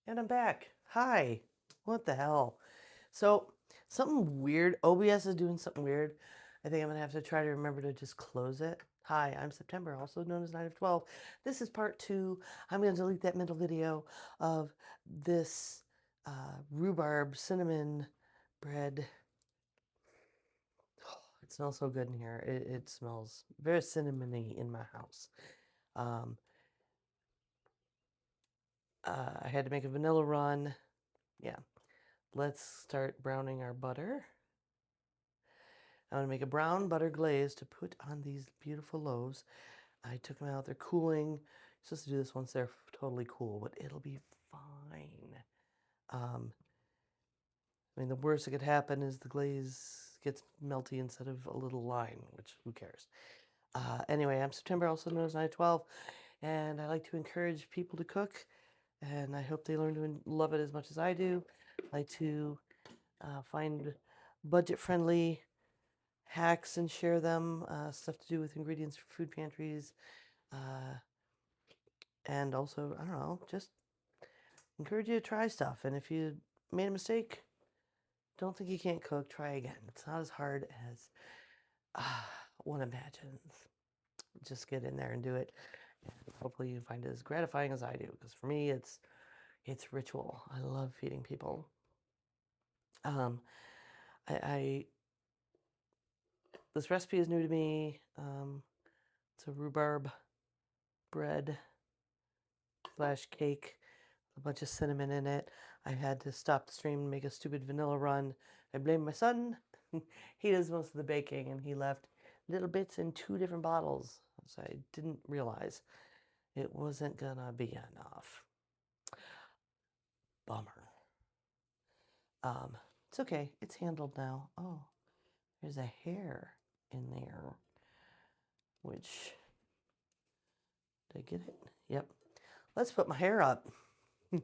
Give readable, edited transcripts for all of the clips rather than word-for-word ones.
And I'm back. Hi. What the hell? So, something weird. OBS is doing something weird. I think I'm going to have to try to remember to just close it. Hi, I'm September, also known as 9 of 12. This is part 2. I'm going to delete that mental video of this rhubarb cinnamon bread. Oh, it smells so good in here. It smells very cinnamony in my house. Um, I had to make a vanilla run. Yeah. Let's start browning our butter. I'm going to make a brown butter glaze to put on these beautiful loaves. I took them out. They're cooling. You're supposed to do this once they're totally cool, but it'll be fine. I mean, the worst that could happen is the glaze gets melty instead of a little line, which who cares? Anyway, I'm September, also known as 912, and I like to encourage people to cook, and I hope they learn to love it as much as I do. I like to find budget-friendly hacks and share them, stuff to do with ingredients for food pantries, and also, I don't know, just encourage you to try stuff. And if you made a mistake, don't think you can't cook, try again. It's not as hard as one imagines. Just get in there and do it. And hopefully you find it as gratifying as I do, because for me, it's ritual. I love feeding people. I this recipe is new to me. It's a rhubarb bread / cake, a bunch of cinnamon in it. I had to stop the stream and make a stupid vanilla run. I blame my son. He does most of the baking, and he left little bits in 2 different bottles, so I didn't realize it wasn't gonna be enough. Bummer. It's okay. It's handled now. Oh, there's a hair in there, which, did I get it? Yep. Let's put my hair up. We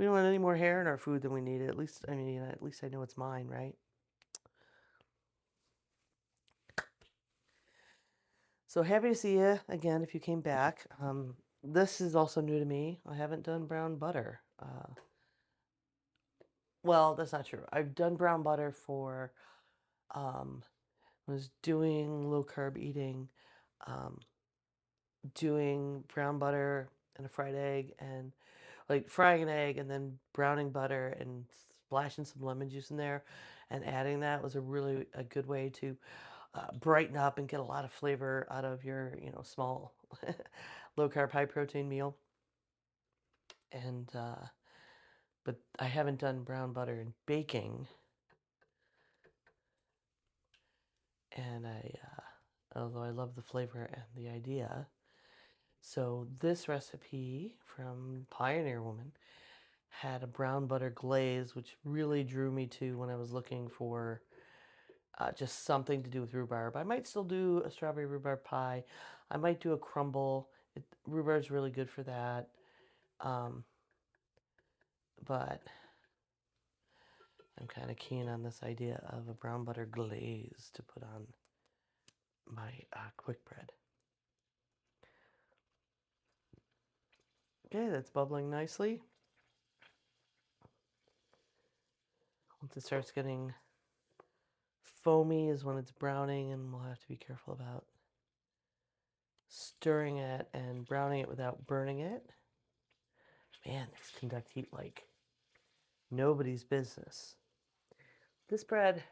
don't want any more hair in our food than we need. At least, I mean, at least I know it's mine, right? So happy to see you again if you came back. This is also new to me. I haven't done brown butter. Well, that's not true. I've done brown butter for, was doing low carb eating, doing brown butter and a fried egg, and like frying an egg and then browning butter and splashing some lemon juice in there and adding that was a good way to brighten up and get a lot of flavor out of your, small low carb, high protein meal. And, but I haven't done brown butter in baking. And although I love the flavor and the idea. So this recipe from Pioneer Woman had a brown butter glaze, which really drew me to when I was looking for just something to do with rhubarb. I might still do a strawberry rhubarb pie. I might do a crumble. Rhubarb's really good for that. But I'm kind of keen on this idea of a brown butter glaze to put on my quick bread. Okay, that's bubbling nicely. Once it starts getting foamy is when it's browning, and we'll have to be careful about stirring it and browning it without burning it. Man, these conduct heat like nobody's business. This bread,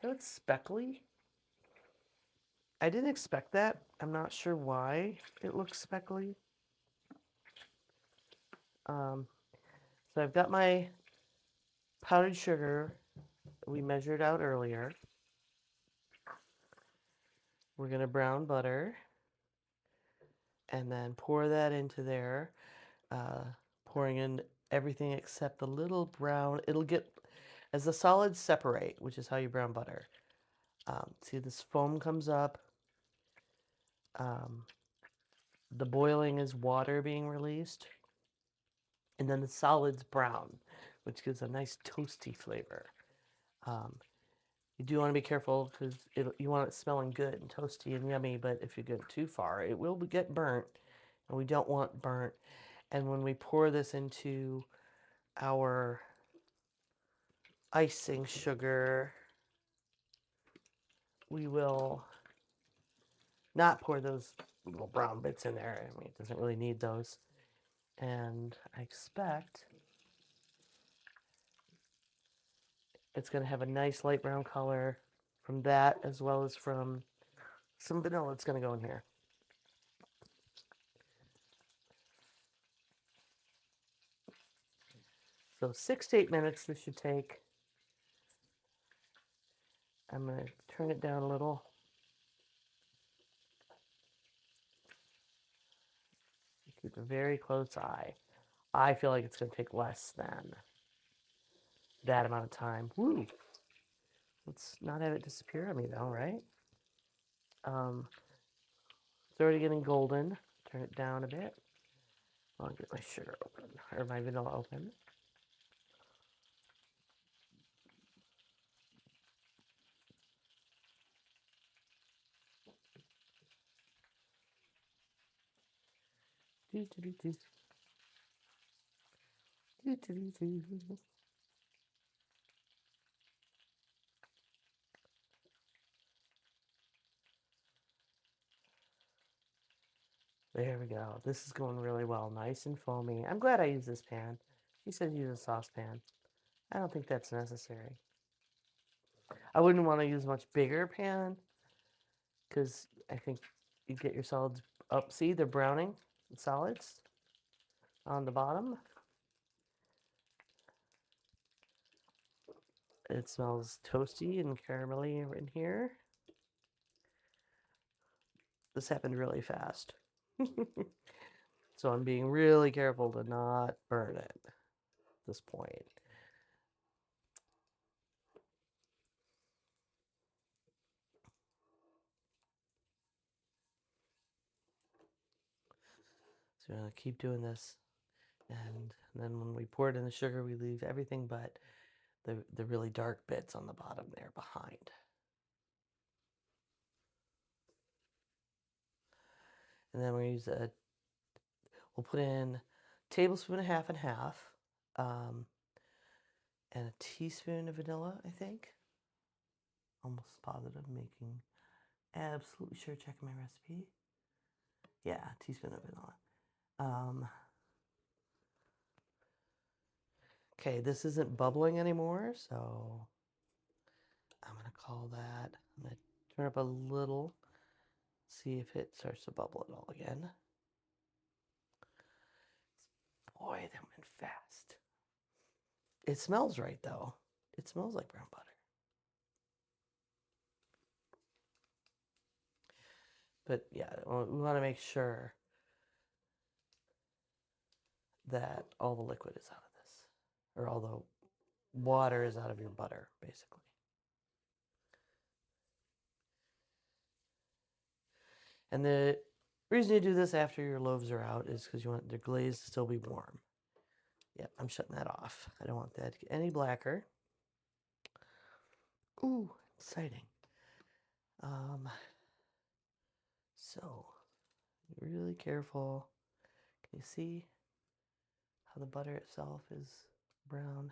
it's speckly. I didn't expect that. I'm not sure why it looks speckly. So I've got my powdered sugar we measured out earlier. We're going to brown butter and then pour that into there, pouring in everything except the little brown. It'll get, as the solids separate, which is how you brown butter. See, this foam comes up. The boiling is water being released. And then the solids brown, which gives a nice toasty flavor. You do want to be careful because you want it smelling good and toasty and yummy, but if you go too far, it will get burnt, and we don't want burnt. And when we pour this into our icing sugar, we will not pour those little brown bits in there. I mean, it doesn't really need those. And I expect it's going to have a nice light brown color from that, as well as from some vanilla that's going to go in here. So 6 to 8 minutes this should take. I'm going to turn it down a little. Keep a very close eye. I feel like it's going to take less than that amount of time. Woo! Let's not have it disappear on me though, right? It's already getting golden. Turn it down a bit. I'll get my sugar open, or my vanilla open. Do, do, do, do. Do, do, do, do. There we go. This is going really well. Nice and foamy. I'm glad I used this pan. She said use a saucepan. I don't think that's necessary. I wouldn't want to use a much bigger pan because I think you get your solids up. See, they're browning solids on the bottom. It smells toasty and caramelly in here. This happened really fast. So I'm being really careful to not burn it at this point. So I'm going to keep doing this. And then when we pour it in the sugar, we leave everything but the really dark bits on the bottom there behind. And then we'll put in a tablespoon of half and half, and a teaspoon of vanilla, I think. Almost positive, making absolutely sure, checking my recipe. Yeah, a teaspoon of vanilla. Okay, this isn't bubbling anymore, so I'm gonna call that. I'm gonna turn up a little, see if it starts to bubble at all again. Boy, that went fast. It smells right though. It smells like brown butter. But yeah, we want to make sure that all the liquid is out of this, or all the water is out of your butter, basically. And the reason you do this after your loaves are out is because you want the glaze to still be warm. Yep, I'm shutting that off. I don't want that to get any blacker. Ooh, exciting. So, really careful. Can you see how the butter itself is brown?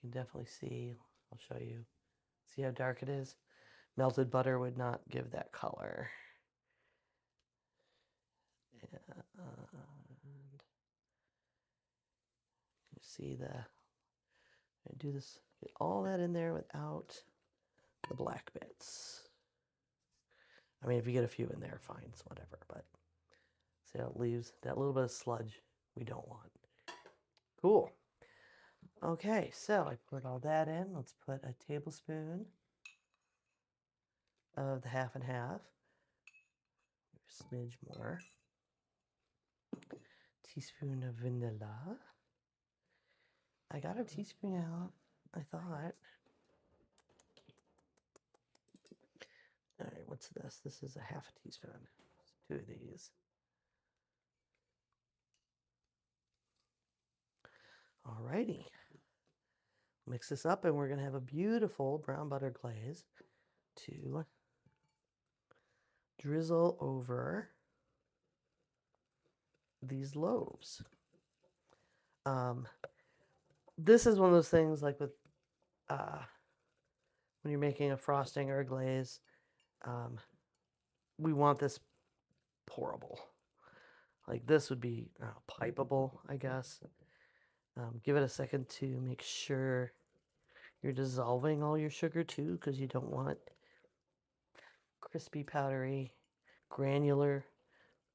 You can definitely see. I'll show you. See how dark it is? Melted butter would not give that color. And you see I do this, get all that in there without the black bits. I mean, if you get a few in there, fine, it's whatever, but see how it leaves that little bit of sludge we don't want. Cool. Okay, so I put all that in. Let's put a tablespoon of the half and half. A smidge more. Teaspoon of vanilla. I got a teaspoon out, I thought. All right, what's this? This is a half a teaspoon. Two of these. All righty. Mix this up and we're going to have a beautiful brown butter glaze to drizzle over these loaves. This is one of those things like with when you're making a frosting or a glaze, we want this pourable. Like this would be pipeable, I guess. Give it a second to make sure you're dissolving all your sugar too, because you don't want crispy, powdery, granular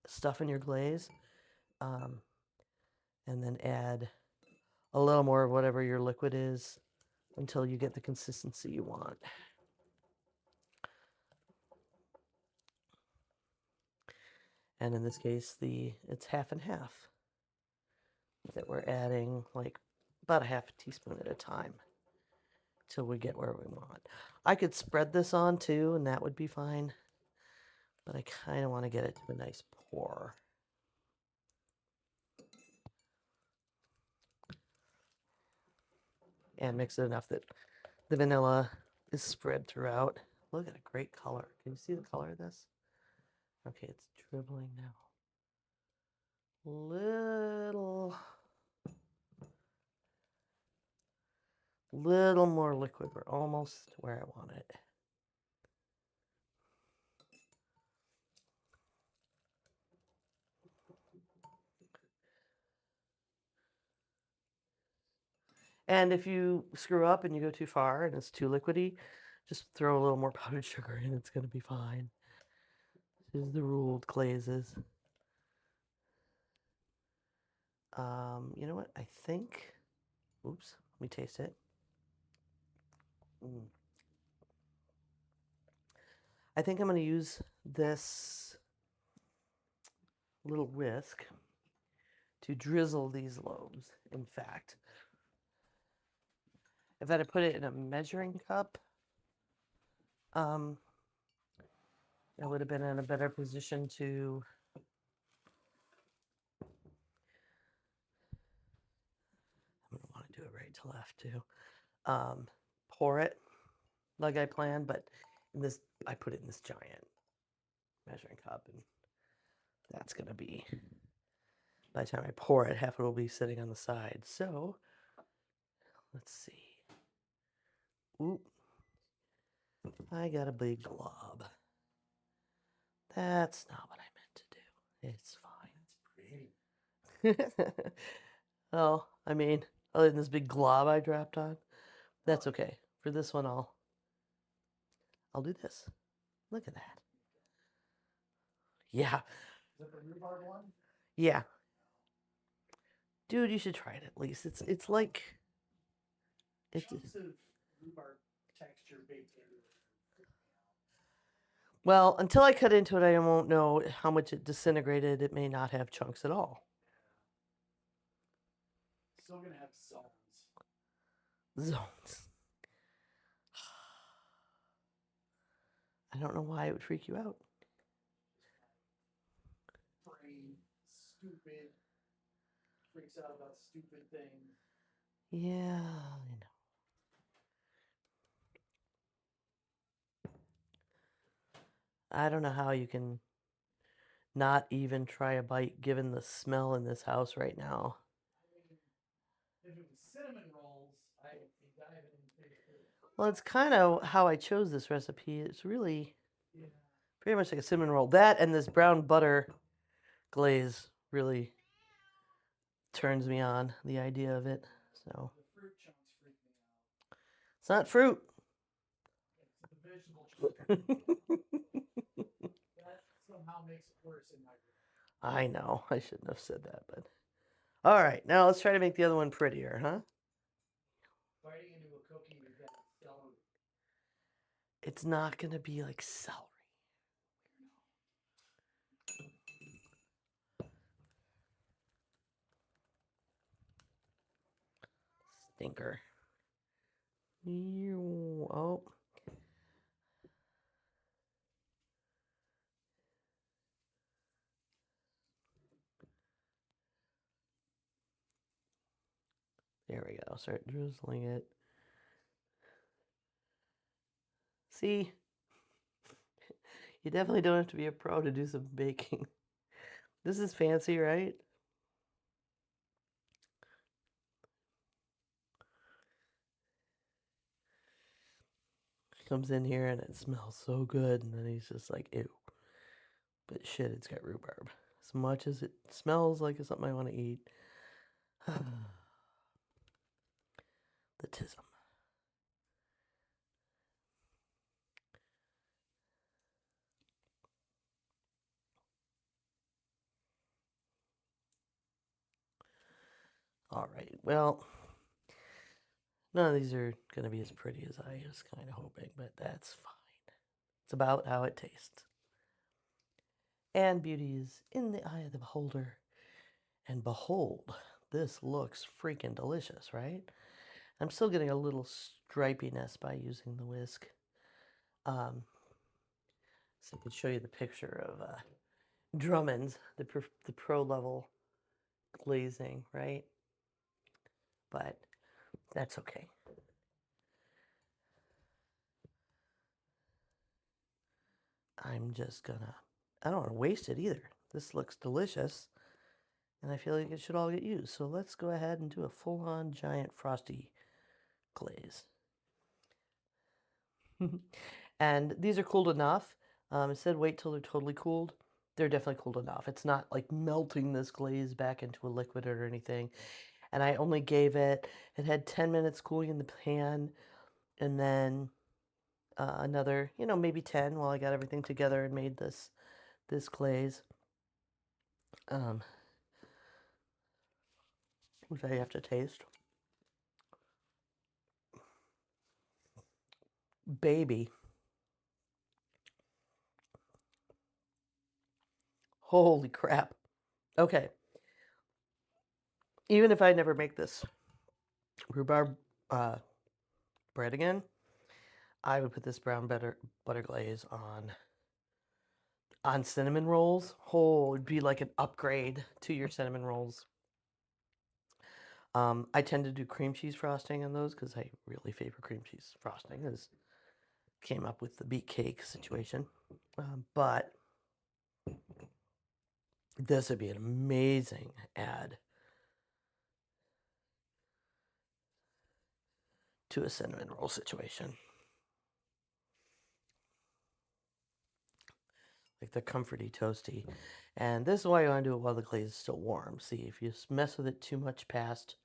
stuff in your glaze. And then add a little more of whatever your liquid is until you get the consistency you want. And in this case, it's half and half that we're adding, like about a half a teaspoon at a time till we get where we want. I could spread this on too, and that would be fine, but I kind of want to get it to a nice pour. And mix it enough that the vanilla is spread throughout. Look at a great color. Can you see the color of this? Okay, it's dribbling now. Little more liquid. We're almost where I want it. And if you screw up and you go too far and it's too liquidy, just throw a little more powdered sugar in. It's going to be fine. This is the rule with glazes. You know what? I think, oops, let me taste it. I think I'm going to use this little whisk to drizzle these loaves. In fact, if I had put it in a measuring cup, I would have been in a better position to I'm going to want to do it right to left too. Pour it like I planned, but in this I put it in this giant measuring cup, and that's going to be, by the time I pour it, half of it will be sitting on the side. So let's see. Oop. I got a big glob. That's not what I meant to do. It's fine. Well, I mean, other than this big glob I dropped on, that's okay. For this one, I'll do this. Look at that. Yeah. Is that the rhubarb one? Yeah. Dude, you should try it at least. It's like chunks of rhubarb texture baked in. Well, until I cut into it, I won't know how much it disintegrated. It may not have chunks at all. Still gonna have zones. Zones. I don't know why it would freak you out. Brain, stupid, freaks out about stupid things. Yeah, I know. I don't know how you can not even try a bite given the smell in this house right now. If it was cinnamon rolls, I would be diving in face first. Well, it's kind of how I chose this recipe. It's really pretty much like a cinnamon roll. That and this brown butter glaze really turns me on, the idea of it. So the fruit chunks freak me out. It's not fruit. It's the vegetable chunks. That somehow makes it worse in my room. I know. I shouldn't have said that, but all right. Now let's try to make the other one prettier, huh? Biting into a cookie, you've got celery. It's not going to be like celery. Stinker. Oh. There we go. Start drizzling it. See? You definitely don't have to be a pro to do some baking. This is fancy, right? Comes in here and it smells so good, and then he's just like, ew. But shit, it's got rhubarb. As much as it smells like it's something I want to eat. The tism. All right, well, none of these are going to be as pretty as I was kind of hoping, but that's fine. It's about how it tastes. And beauty is in the eye of the beholder. And behold, this looks freaking delicious, right? I'm still getting a little stripiness by using the whisk. So I could show you the picture of Drummond's, the pro level glazing, right? But that's okay. I'm just gonna, I don't want to waste it either. This looks delicious, and I feel like it should all get used. So let's go ahead and do a full-on giant frosty glaze. And these are cooled enough. It said wait till they're totally cooled. They're definitely cooled enough. It's not like melting this glaze back into a liquid or anything. And I only gave it had 10 minutes cooling in the pan, and then another, maybe 10 while I got everything together and made this glaze. Which I have to taste. Baby. Holy crap. Okay. Even if I never make this rhubarb bread again, I would put this brown butter glaze on cinnamon rolls. Oh, it'd be like an upgrade to your cinnamon rolls. I tend to do cream cheese frosting on those because I really favor cream cheese frosting. As came up with the beet cake situation, but this would be an amazing add to a cinnamon roll situation. Like the comforty toasty. And this is why you want to do it while the glaze is still warm. See, if you mess with it too much past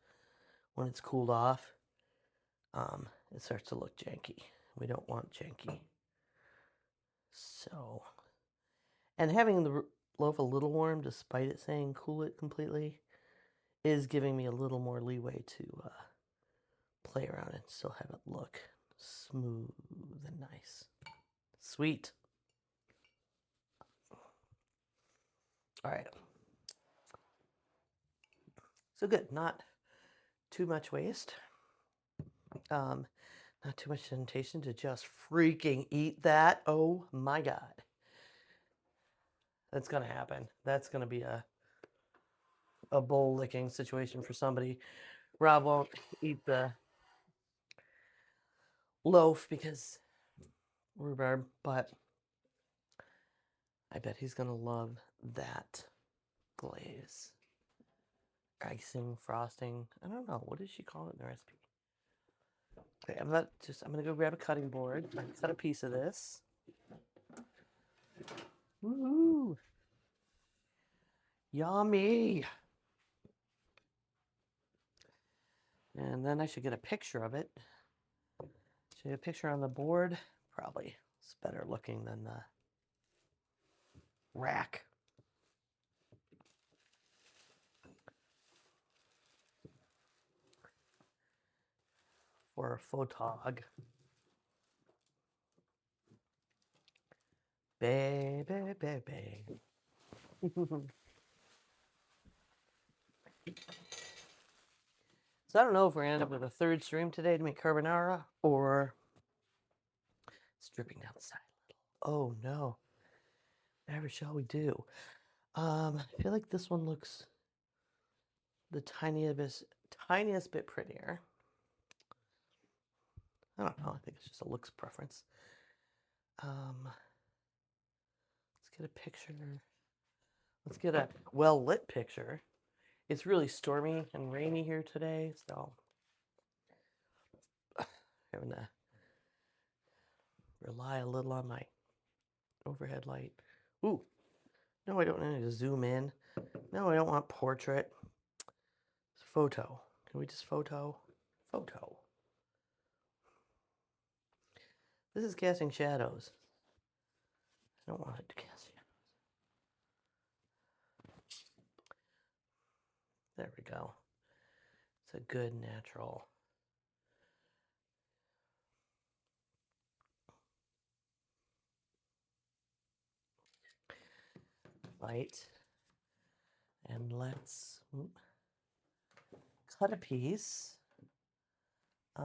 when it's cooled off, it starts to look janky. We don't want janky. So, and having the loaf a little warm, despite it saying cool it completely, is giving me a little more leeway to play around and still have it look smooth and nice. Sweet. All right. So good. Not too much waste. Not too much temptation to just freaking eat that. Oh my God. That's going to happen. That's going to be a bowl licking situation for somebody. Rob won't eat the loaf because rhubarb, but I bet he's going to love that glaze. Icing, frosting. I don't know. What does she call it in the recipe? Okay, I'm going to go grab a cutting board and cut a piece of this. Woo! Yummy! And then I should get a picture of it. Should get a picture on the board. Probably. It's better looking than the rack. For a photog. Baby, baby. So I don't know if we're going to end up with a third stream today to make carbonara, or it's dripping down the side a little. Oh no. Whatever shall we do? I feel like this one looks the tiniest bit prettier. I don't know. I think it's just a looks preference. get a picture. Let's get a well-lit picture. It's really stormy and rainy here today, so I'm having to rely a little on my overhead light. Ooh, no, I don't need to zoom in. No, I don't want portrait. It's photo. Can we just photo? Photo. This is casting shadows. I don't want it to cast shadows. There we go. It's a good natural. Light. And let's cut a piece. I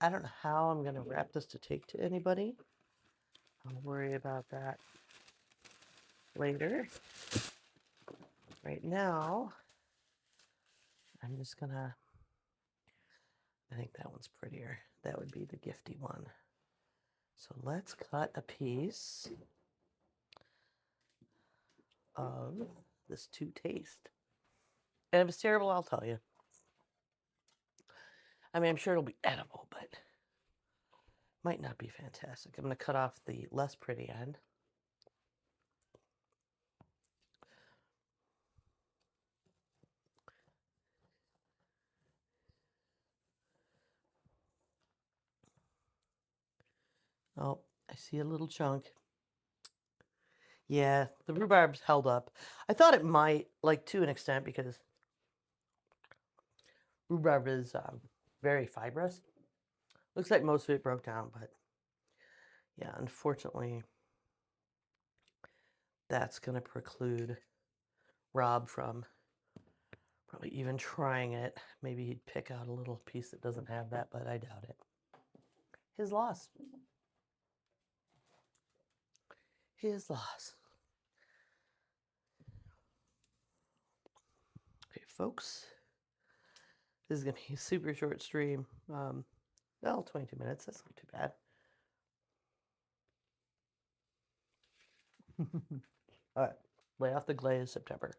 don't know how I'm going to wrap this to take to anybody. I'll worry about that later. Right now, I'm just going to, I think that one's prettier. That would be the gifty one. So let's cut a piece of this to taste. And if it's terrible, I'll tell you. I mean, I'm sure it'll be edible, but might not be fantastic. I'm going to cut off the less pretty end. Oh, I see a little chunk. Yeah, the rhubarb's held up. I thought it might, like, to an extent, because rhubarb is very fibrous. Looks like most of it broke down, but yeah, unfortunately, that's going to preclude Rob from probably even trying it. Maybe he'd pick out a little piece that doesn't have that, but I doubt it. His loss. His loss. Okay, folks. This is going to be a super short stream. Well, 22 minutes. That's not too bad. All right. Lay off the glaze, September.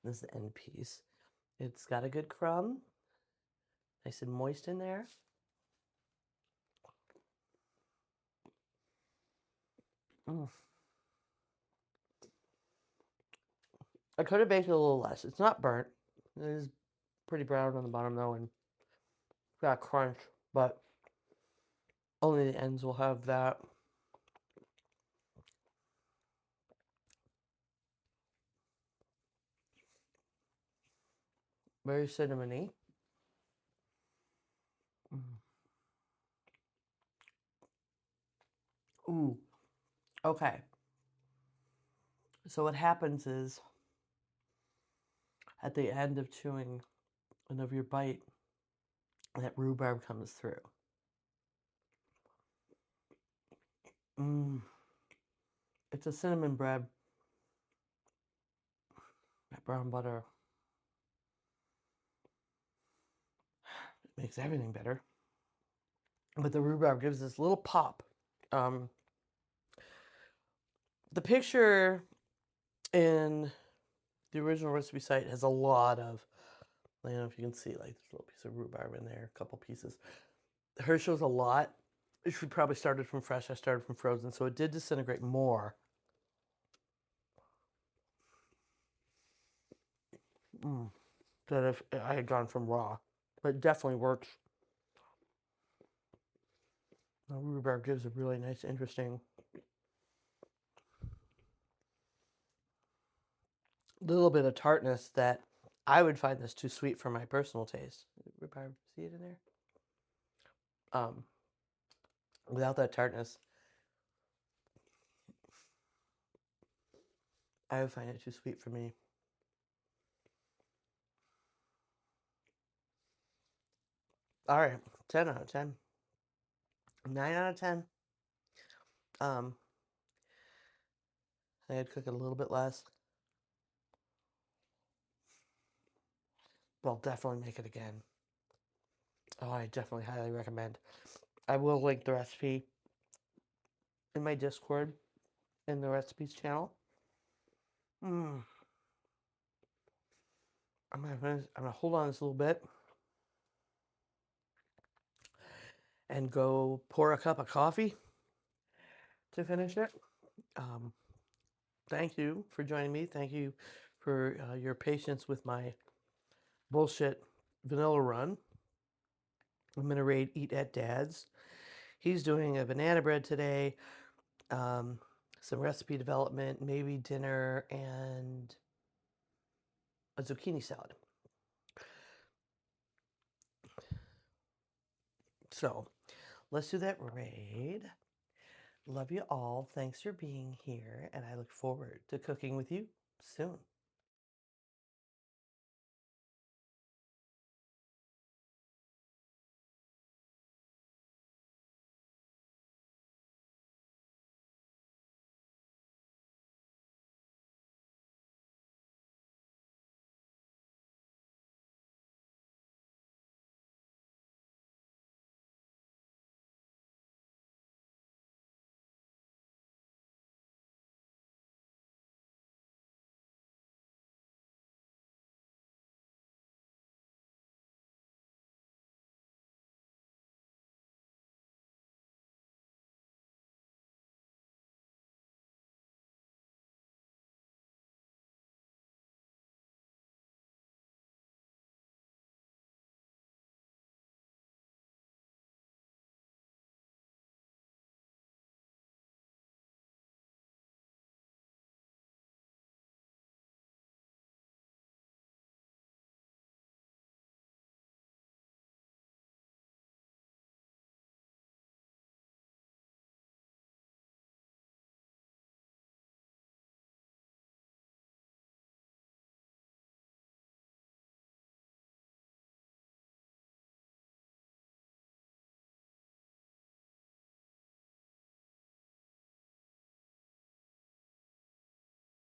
This is the end piece. It's got a good crumb. Nice and moist in there. I could have baked it a little less. It's not burnt. It is pretty brown on the bottom though, and got crunch, but only the ends will have that. Very cinnamony. Ooh, okay. So what happens is, at the end of chewing and of your bite, that rhubarb comes through. It's a cinnamon bread. That brown butter makes everything better. But the rhubarb gives this little pop. The picture in the original recipe site has a lot of, I don't know if you can see, like, this little piece of rhubarb in there, a couple pieces. Hers shows a lot. She probably started from fresh. I started from frozen, so it did disintegrate more. Than if I had gone from raw. But it definitely works. The rhubarb gives a really nice, interesting little bit of tartness that I would find this too sweet for my personal taste. Rhubarb, see it in there? Without that tartness, I would find it too sweet for me. All right, 10 out of 10. 9 out of 10. I'd cook it a little bit less. But I'll definitely make it again. Oh, I definitely highly recommend. I will link the recipe in my Discord in the recipes channel. Mm. I'm gonna hold on this a little bit and go pour a cup of coffee to finish it. Um, Thank you for joining me. Thank you for your patience with my bullshit vanilla run. I'm gonna raid Eat at Dad's. He's doing a banana bread today, um, some recipe development, maybe dinner, and a zucchini salad. So let's do that raid. Love you all. Thanks for being here, and I look forward to cooking with you soon.